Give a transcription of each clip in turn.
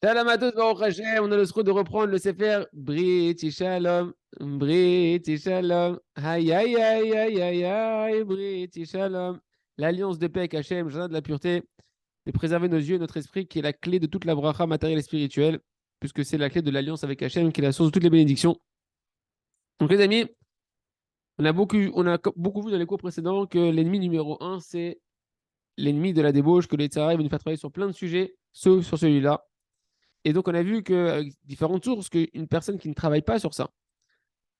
Shalom à tous, Baruch Hashem. On a le souhait de reprendre le Sefer Brit Shalom, Brit Shalom, aïe aïe aïe aïe aïe aïe, Brit Shalom. L'alliance de paix avec Hashem, jardin de la pureté, de préserver nos yeux et notre esprit, qui est la clé de toute la bracha matérielle et spirituelle, puisque c'est la clé de l'alliance avec Hashem, qui est la source de toutes les bénédictions. Donc les amis, on a beaucoup vu dans les cours précédents que l'ennemi numéro un, c'est l'ennemi de la débauche, que les Tzara va nous faire travailler sur plein de sujets, sauf sur celui-là. Et donc, on a vu qu'avec différentes sources, qu'une personne qui ne travaille pas sur ça,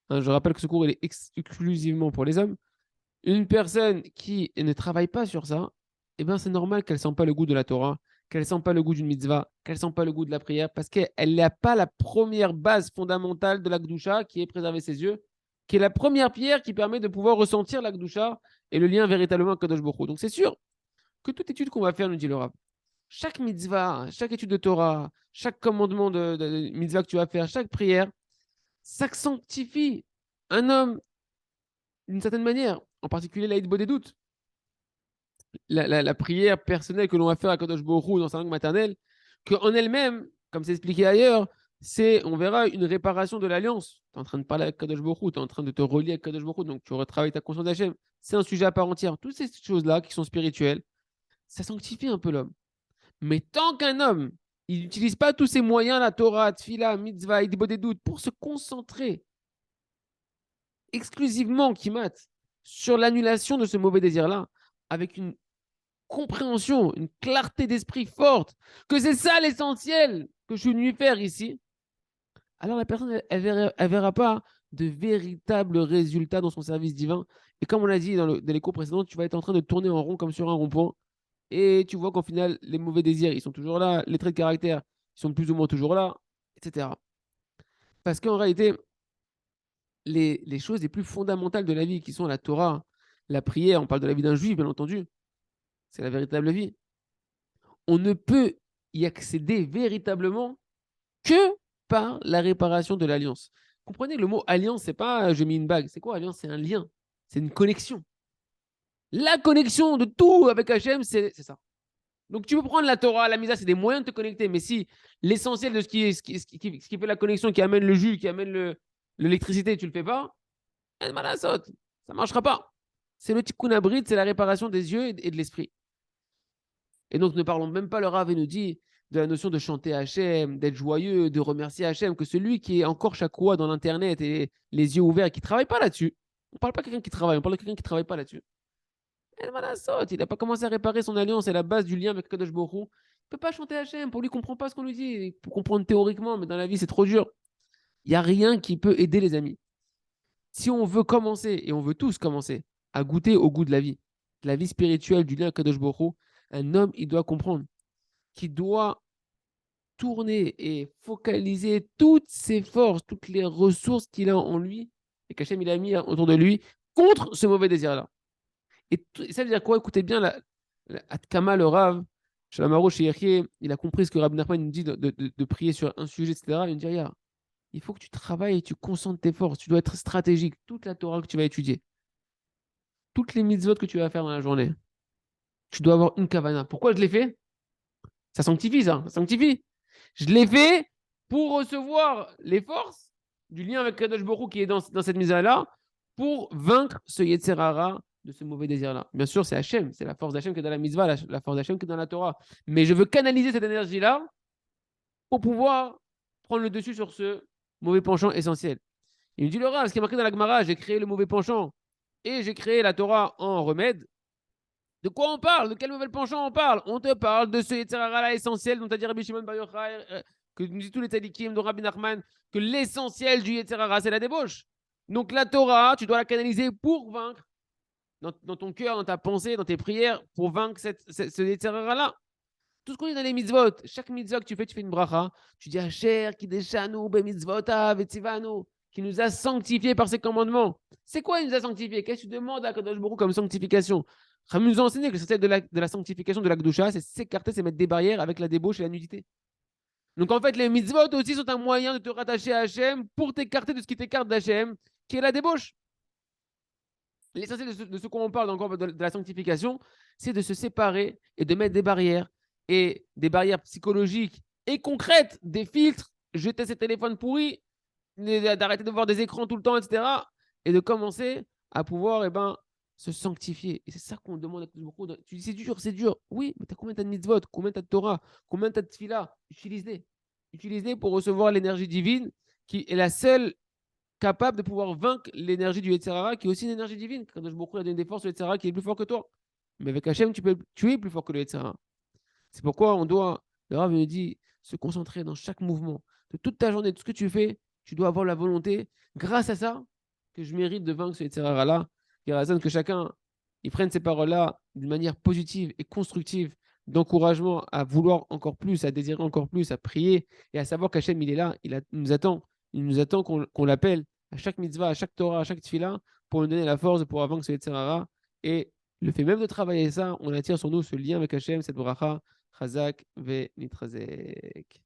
hein, je rappelle que ce cours il est exclusivement pour les hommes, une personne qui ne travaille pas sur ça, eh ben, c'est normal qu'elle ne sente pas le goût de la Torah, qu'elle ne sente pas le goût d'une mitzvah, qu'elle ne sente pas le goût de la prière, parce qu'elle n'a pas la première base fondamentale de la Gdusha, qui est préserver ses yeux, qui est la première pierre qui permet de pouvoir ressentir la Gdusha et le lien véritablement avec Kadosh Baruch Hu. Donc, c'est sûr que toute étude qu'on va faire, nous dit le Rav, chaque mitzvah, chaque étude de Torah, chaque commandement de mitzvah que tu vas faire, chaque prière, ça sanctifie un homme d'une certaine manière, en particulier l'Aïd des doutes. La prière personnelle que l'on va faire à Kadosh Baruch Hu dans sa langue maternelle, qu'en elle-même, comme c'est expliqué ailleurs, c'est, on verra, une réparation de l'alliance. Tu es en train de parler avec Kadosh Baruch Hu, tu es en train de te relier avec Kadosh Baruch Hu, donc tu retravailles ta conscience d'Hachem. C'est un sujet à part entière. Toutes ces choses-là qui sont spirituelles, ça sanctifie un peu l'homme. Mais tant qu'un homme, il n'utilise pas tous ces moyens, la Torah, Tfila, Mitzvah, Idbo des doutes, pour se concentrer exclusivement, Kimat, sur l'annulation de ce mauvais désir-là, avec une compréhension, une clarté d'esprit forte, que c'est ça l'essentiel que je suis venu faire ici, alors la personne, elle verra pas de véritables résultats dans son service divin. Et comme on l'a dit dans les cours précédents, tu vas être en train de tourner en rond comme sur un rond-point. Et tu vois qu'en final, les mauvais désirs, ils sont toujours là, les traits de caractère, ils sont plus ou moins toujours là, etc. Parce qu'en réalité, les choses les plus fondamentales de la vie, qui sont la Torah, la prière, on parle de la vie d'un juif, bien entendu, c'est la véritable vie. On ne peut y accéder véritablement que par la réparation de l'alliance. Comprenez, le mot alliance, c'est pas je mets une bague. C'est quoi alliance? C'est un lien, c'est une connexion. La connexion de tout avec Hachem, c'est ça. Donc, tu peux prendre la Torah, la Misa, c'est des moyens de te connecter. Mais si l'essentiel de ce qui fait la connexion, qui amène le jus, qui amène l'électricité, tu ne le fais pas, ça ne marchera pas. C'est le tikkun abrit, c'est la réparation des yeux et de l'esprit. Et donc, ne parlons même pas, le Rav nous dit de la notion de chanter Hachem, d'être joyeux, de remercier Hachem, que celui qui est encore chaque fois dans l'Internet et les yeux ouverts, qui ne travaille pas là-dessus, on ne parle pas de quelqu'un qui travaille, on parle de quelqu'un qui ne travaille pas là-dessus. Il n'a pas commencé à réparer son alliance, c'est la base du lien avec Kadosh Baruch Hu. Il ne peut pas chanter Hachem, pour lui, il ne comprend pas ce qu'on lui dit. Il peut comprendre théoriquement, mais dans la vie, c'est trop dur. Il n'y a rien qui peut aider les amis. Si on veut commencer, et on veut tous commencer, à goûter au goût de la vie spirituelle, du lien avec Kadosh Baruch Hu, un homme, il doit comprendre qu'il doit tourner et focaliser toutes ses forces, toutes les ressources qu'il a en lui, et qu'Hachem il a mis autour de lui, contre ce mauvais désir-là. Et ça veut dire quoi? Écoutez bien, Atkama, le Rav, Shalamaro Sheyechie, il a compris ce que Rabbi Nachman nous dit de prier sur un sujet, etc. Il nous dit, regarde, il faut que tu travailles et tu concentres tes forces. Tu dois être stratégique. Toute la Torah que tu vas étudier, toutes les mitzvot que tu vas faire dans la journée, tu dois avoir une kavana. Pourquoi je l'ai fait? Ça sanctifie, ça sanctifie. Je l'ai fait pour recevoir les forces du lien avec Kadosh Baruch Hu qui est dans cette mise-là pour vaincre ce Yetzerara de ce mauvais désir-là. Bien sûr, c'est Hachem, c'est la force d'Hachem qui est dans la mitzvah, la force d'Hachem qui est dans la Torah. Mais je veux canaliser cette énergie-là pour pouvoir prendre le dessus sur ce mauvais penchant essentiel. Il me dit, le Rav, ce qui est marqué dans la Gemara, j'ai créé le mauvais penchant et j'ai créé la Torah en remède. De quoi on parle? De quel mauvais penchant on parle? On te parle de ce Yetzirah essentiel dont a dit Rabbi Shimon Bar Yochai, que nous dit tous les tzadikim de Rabbi Nachman, que l'essentiel du Yetzirah, c'est la débauche. Donc la Torah, tu dois la canaliser pour vaincre dans ton cœur, dans ta pensée, dans tes prières, pour vaincre ce Yetzirah-là. Tout ce qu'on dit dans les mitzvot, chaque mitzvot que tu fais une bracha, tu dis Asher, Kideshanu, Be mitzvotav, Etzivanu, qui nous a sanctifiés par ses commandements. C'est quoi il nous a sanctifiés? Qu'est-ce que tu demandes à Kadosh Baruch comme sanctification? Ram nous a enseigné que l'essentiel de la sanctification de la Gdusha, c'est s'écarter, c'est mettre des barrières avec la débauche et la nudité. Donc en fait, les mitzvot aussi sont un moyen de te rattacher à Hachem pour t'écarter de ce qui t'écarte d'Hachem, qui est la débauche. L'essentiel de ce qu'on parle encore de la sanctification, c'est de se séparer et de mettre des barrières. Et des barrières psychologiques et concrète, des filtres, jeter ses téléphones pourris, d'arrêter de voir des écrans tout le temps, etc. Et de commencer à pouvoir se sanctifier. Et c'est ça qu'on demande à tous. Tu dis c'est dur, c'est dur. Oui, mais tu as combien de mitzvot, combien de Torah, combien de tefila? Utilise-les. Utilise-les pour recevoir l'énergie divine qui est la seule capable de pouvoir vaincre l'énergie du Yetzirara, qui est aussi une énergie divine. Quand je a donné des forces au Yetzirara qui est plus fort que toi. Mais avec Hachem, tu es plus fort que le Yetzirara. C'est pourquoi on doit, le Rav me dit, se concentrer dans chaque mouvement. De toute ta journée, tout ce que tu fais, tu dois avoir la volonté, grâce à ça, que je mérite de vaincre ce Yetzirara-là. Il raisonne que chacun, il prenne ces paroles-là d'une manière positive et constructive, d'encouragement à vouloir encore plus, à désirer encore plus, à prier et à savoir qu'Hachem, il est là, il nous attend. Il nous attend qu'on l'appelle à chaque mitzvah, à chaque Torah, à chaque tefila, pour nous donner la force de pouvoir vaincre ce Yetzirara. Et le fait même de travailler ça, on attire sur nous ce lien avec Hachem, cette bracha, Chazak ve nitrazek.